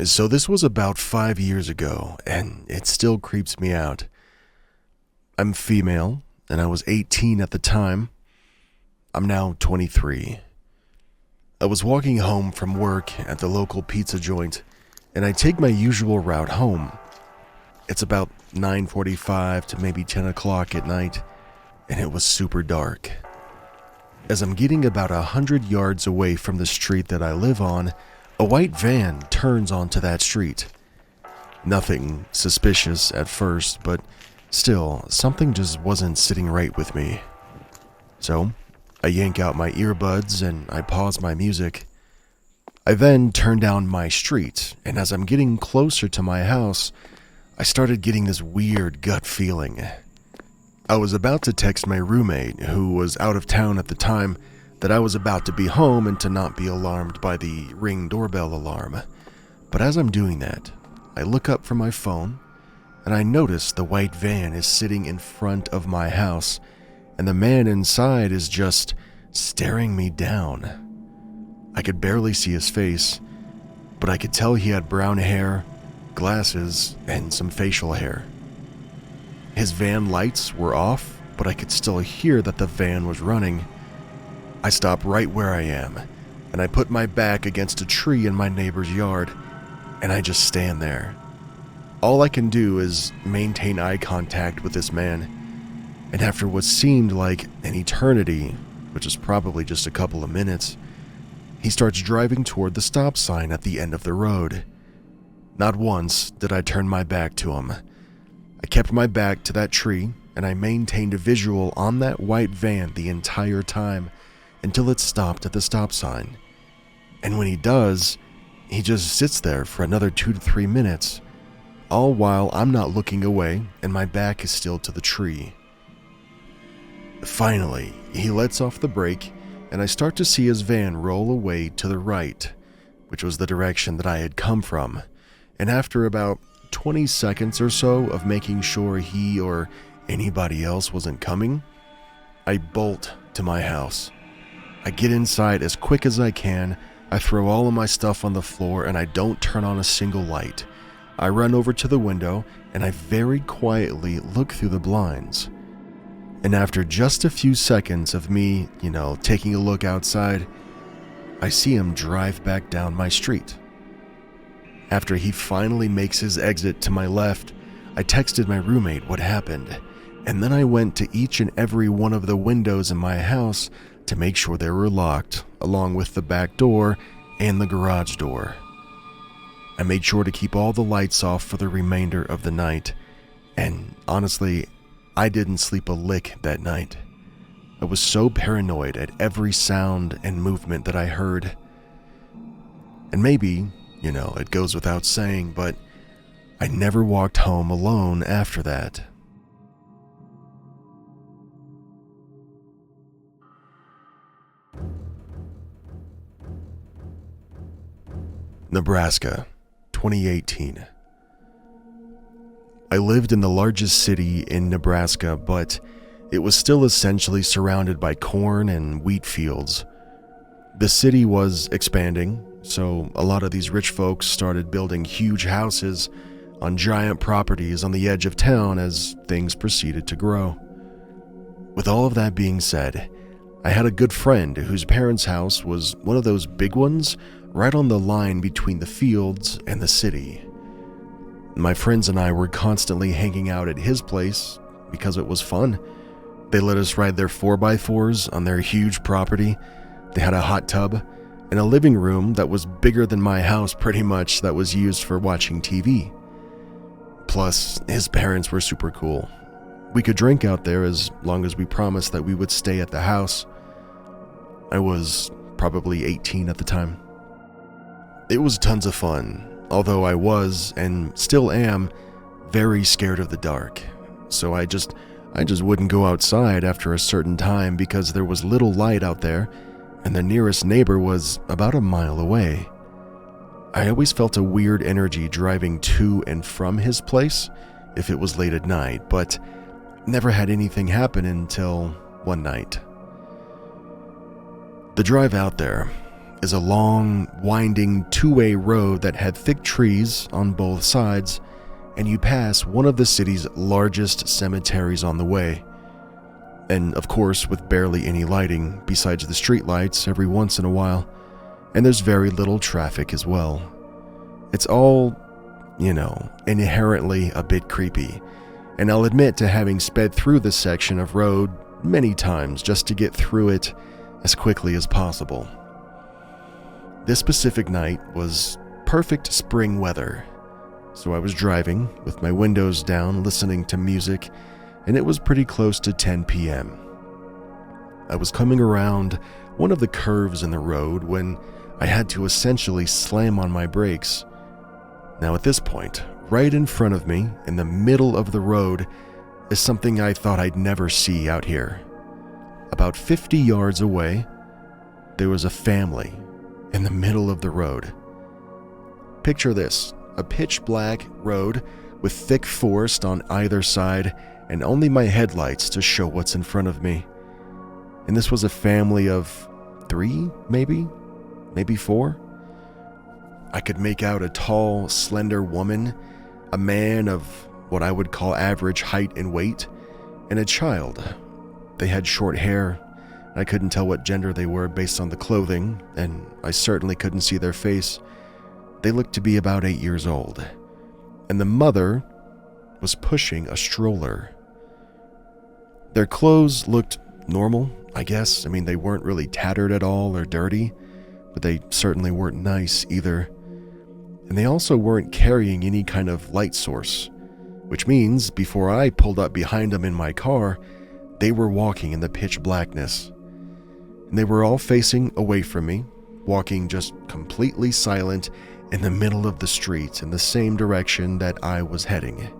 So this was about 5 years ago, and it still creeps me out. I'm female, and I was 18 at the time. I'm now 23. I was walking home from work at the local pizza joint, and I take my usual route home. It's about 9:45 to maybe 10 o'clock at night, and it was super dark. As I'm getting about 100 yards away from the street that I live on, a white van turns onto that street. Nothing suspicious at first, but still, something just wasn't sitting right with me. So, I yank out my earbuds and I pause my music. I then turn down my street, and as I'm getting closer to my house, I started getting this weird gut feeling. I was about to text my roommate, who was out of town at the time, that I was about to be home and to not be alarmed by the Ring doorbell alarm. But as I'm doing that, I look up from my phone, and I notice the white van is sitting in front of my house, and the man inside is just staring me down. I could barely see his face, but I could tell he had brown hair, glasses, and some facial hair. His van lights were off, but I could still hear that the van was running. I stop right where I am, and I put my back against a tree in my neighbor's yard, and I just stand there. All I can do is maintain eye contact with this man, and after what seemed like an eternity, which is probably just a couple of minutes, he starts driving toward the stop sign at the end of the road. Not once did I turn my back to him. I kept my back to that tree, and I maintained a visual on that white van the entire time until it stopped at the stop sign. And when he does, he just sits there for another 2 to 3 minutes, all while I'm not looking away and my back is still to the tree. Finally, he lets off the brake, and I start to see his van roll away to the right, which was the direction that I had come from. And after about 20 seconds or so of making sure he or anybody else wasn't coming, I bolt to my house. I get inside as quick as I can, I throw all of my stuff on the floor, and I don't turn on a single light. I run over to the window, and I very quietly look through the blinds. And after just a few seconds of me, taking a look outside, I see him drive back down my street. After he finally makes his exit to my left, I texted my roommate what happened, and then I went to each and every one of the windows in my house to make sure they were locked, along with the back door and the garage door. I made sure to keep all the lights off for the remainder of the night, and honestly, I didn't sleep a lick that night. I was so paranoid at every sound and movement that I heard. And maybe, it goes without saying, but I never walked home alone after that. Nebraska, 2018. I lived in the largest city in Nebraska, but it was still essentially surrounded by corn and wheat fields. The city was expanding, so a lot of these rich folks started building huge houses on giant properties on the edge of town as things proceeded to grow. With all of that being said, I had a good friend whose parents' house was one of those big ones right on the line between the fields and the city. My friends and I were constantly hanging out at his place because it was fun. They let us ride their 4x4s on their huge property. They had a hot tub and a living room that was bigger than my house pretty much, that was used for watching TV. Plus, his parents were super cool. We could drink out there as long as we promised that we would stay at the house. I was probably 18 at the time. It was tons of fun, although I was, and still am, very scared of the dark. So I just wouldn't go outside after a certain time because there was little light out there, and the nearest neighbor was about a mile away. I always felt a weird energy driving to and from his place if it was late at night, but never had anything happen until one night. The drive out there, is a long, winding two-way road that had thick trees on both sides, and you pass one of the city's largest cemeteries on the way. And of course, with barely any lighting besides the streetlights every once in a while, and there's very little traffic as well. It's all, inherently a bit creepy, and I'll admit to having sped through this section of road many times just to get through it as quickly as possible. This specific night was perfect spring weather, so I was driving with my windows down listening to music, and it was pretty close to 10 p.m. I was coming around one of the curves in the road when I had to essentially slam on my brakes. Now at this point, right in front of me, in the middle of the road, is something I thought I'd never see out here. About 50 yards away, there was a family in the middle of the road. Picture this, a pitch black road with thick forest on either side and only my headlights to show what's in front of me. And this was a family of 3, maybe 4. I could make out a tall, slender woman, a man of what I would call average height and weight, and a child. They had short hair. I couldn't tell what gender they were based on the clothing, and I certainly couldn't see their face. They looked to be about 8 years old, and the mother was pushing a stroller. Their clothes looked normal, I guess. I mean, they weren't really tattered at all or dirty, but they certainly weren't nice either. And they also weren't carrying any kind of light source, which means before I pulled up behind them in my car, they were walking in the pitch blackness. And they were all facing away from me, walking just completely silent in the middle of the street in the same direction that I was heading.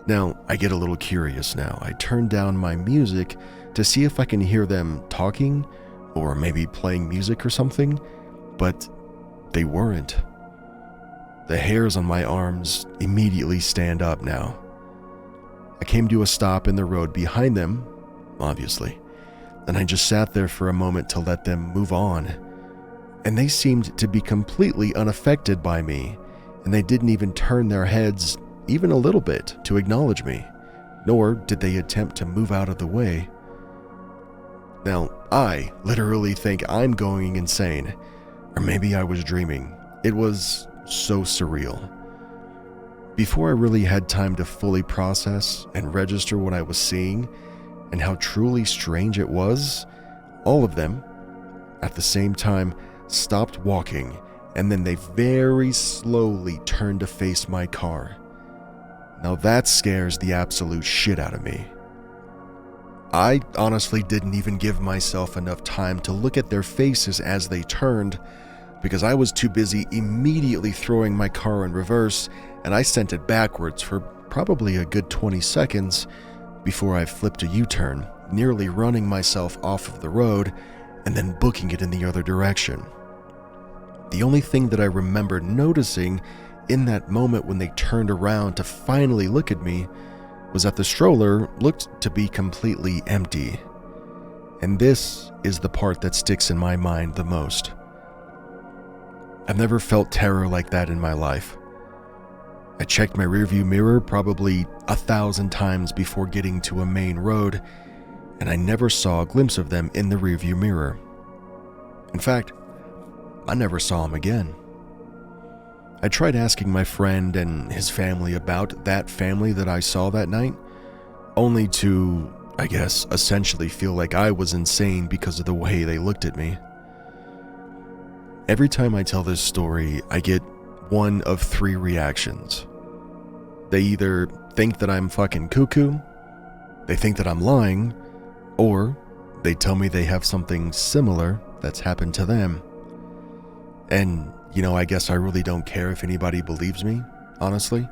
Now, I get a little curious now. I turn down my music to see if I can hear them talking or maybe playing music or something, but they weren't. The hairs on my arms immediately stand up now. I came to a stop in the road behind them, obviously, and I just sat there for a moment to let them move on. And they seemed to be completely unaffected by me, and they didn't even turn their heads even a little bit to acknowledge me, nor did they attempt to move out of the way. Now, I literally think I'm going insane, or maybe I was dreaming. It was so surreal. Before I really had time to fully process and register what I was seeing and how truly strange it was, all of them, at the same time, stopped walking, and then they very slowly turned to face my car. Now that scares the absolute shit out of me. I honestly didn't even give myself enough time to look at their faces as they turned, because I was too busy immediately throwing my car in reverse, and I sent it backwards for probably a good 20 seconds before I flipped a U-turn, nearly running myself off of the road and then booking it in the other direction. The only thing that I remember noticing in that moment when they turned around to finally look at me was that the stroller looked to be completely empty. And this is the part that sticks in my mind the most. I've never felt terror like that in my life. I checked my rearview mirror probably 1,000 times before getting to a main road, and I never saw a glimpse of them in the rearview mirror. In fact, I never saw them again. I tried asking my friend and his family about that family that I saw that night, only to, I guess, essentially feel like I was insane because of the way they looked at me. Every time I tell this story, I get one of 3 reactions. They either think that I'm fucking cuckoo, they think that I'm lying, or they tell me they have something similar that's happened to them. And, I guess I really don't care if anybody believes me, honestly.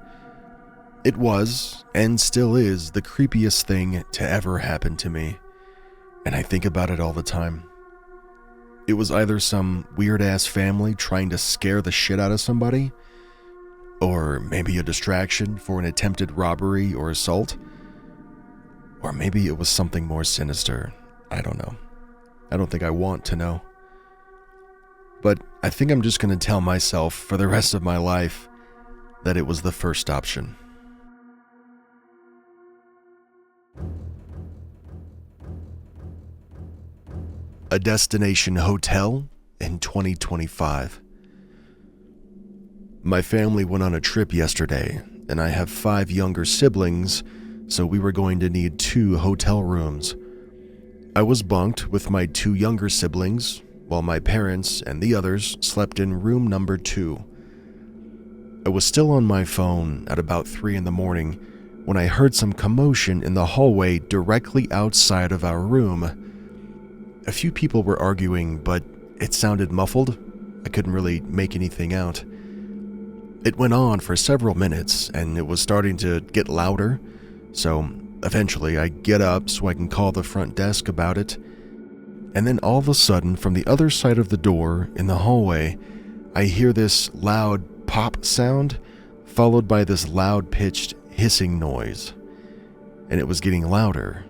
It was, and still is, the creepiest thing to ever happen to me, and I think about it all the time. It was either some weird-ass family trying to scare the shit out of somebody, or maybe a distraction for an attempted robbery or assault, or maybe it was something more sinister. I don't know. I don't think I want to know. But I think I'm just going to tell myself for the rest of my life that it was the first option. A destination hotel in 2025. My family went on a trip yesterday, and I have 5 younger siblings, so we were going to need 2 hotel rooms. I was bunked with my 2 younger siblings, while my parents and the others slept in room number 2. I was still on my phone at about 3 in the morning when I heard some commotion in the hallway directly outside of our room. A few people were arguing, but it sounded muffled. I couldn't really make anything out. It went on for several minutes, and it was starting to get louder, so eventually I get up so I can call the front desk about it. And then all of a sudden, from the other side of the door in the hallway, I hear this loud pop sound, followed by this loud-pitched hissing noise. And it was getting louder.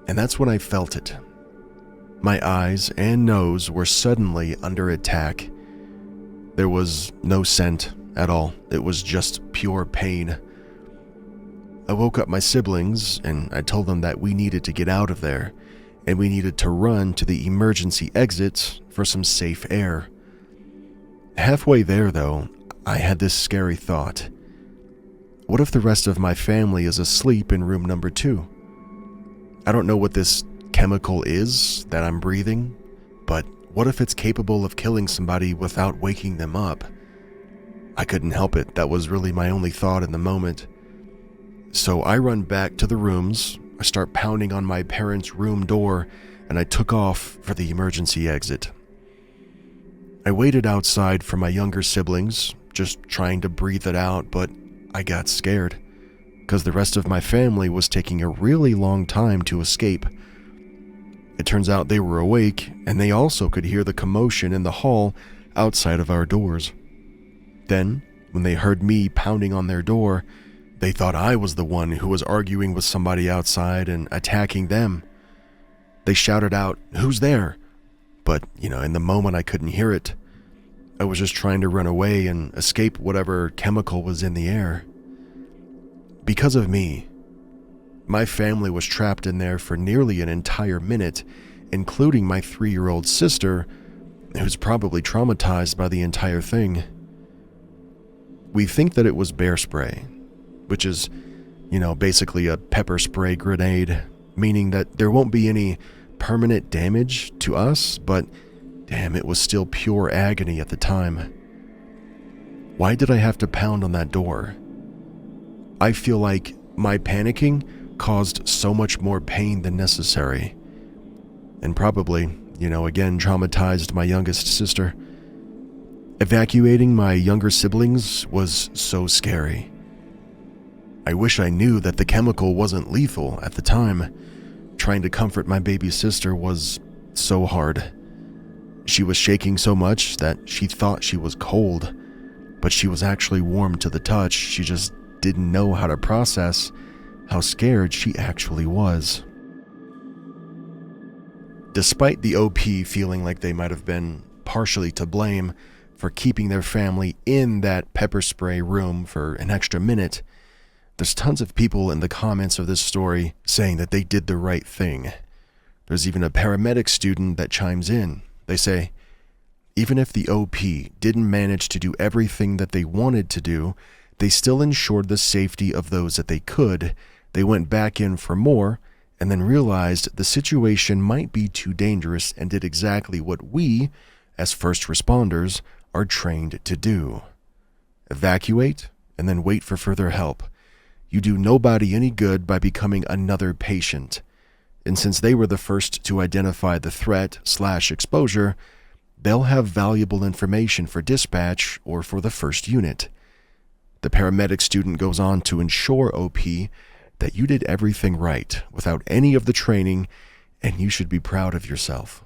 And that's when I felt it. My eyes and nose were suddenly under attack. There was no scent at all. It was just pure pain. I woke up my siblings and I told them that we needed to get out of there and we needed to run to the emergency exits for some safe air. Halfway there, though, I had this scary thought. What if the rest of my family is asleep in room number 2? I don't know what this chemical is that I'm breathing, but what if it's capable of killing somebody without waking them up? I couldn't help it. That was really my only thought in the moment. So I run back to the rooms, I start pounding on my parents' room door, and I took off for the emergency exit. I waited outside for my younger siblings, just trying to breathe it out, but I got scared, because the rest of my family was taking a really long time to escape. It turns out they were awake, and they also could hear the commotion in the hall outside of our doors. Then, when they heard me pounding on their door, they thought I was the one who was arguing with somebody outside and attacking them. They shouted out, "Who's there?" But, in the moment I couldn't hear it. I was just trying to run away and escape whatever chemical was in the air. Because of me, my family was trapped in there for nearly an entire minute, including my 3-year-old sister, who's probably traumatized by the entire thing. We think that it was bear spray, which is, basically a pepper spray grenade, meaning that there won't be any permanent damage to us, but damn, it was still pure agony at the time. Why did I have to pound on that door? I feel like my panicking caused so much more pain than necessary. And probably, again, traumatized my youngest sister. Evacuating my younger siblings was so scary. I wish I knew that the chemical wasn't lethal at the time. Trying to comfort my baby sister was so hard. She was shaking so much that she thought she was cold, but she was actually warm to the touch. She just didn't know how to process how scared she actually was. Despite the OP feeling like they might have been partially to blame for keeping their family in that pepper spray room for an extra minute, there's tons of people in the comments of this story saying that they did the right thing. There's even a paramedic student that chimes in. They say, even if the OP didn't manage to do everything that they wanted to do, they still ensured the safety of those that they could. They went back in for more and then realized the situation might be too dangerous and did exactly what we, as first responders, are trained to do. Evacuate and then wait for further help. You do nobody any good by becoming another patient. And since they were the first to identify the threat/exposure, they'll have valuable information for dispatch or for the first unit. The paramedic student goes on to ensure OP that you did everything right without any of the training, and you should be proud of yourself.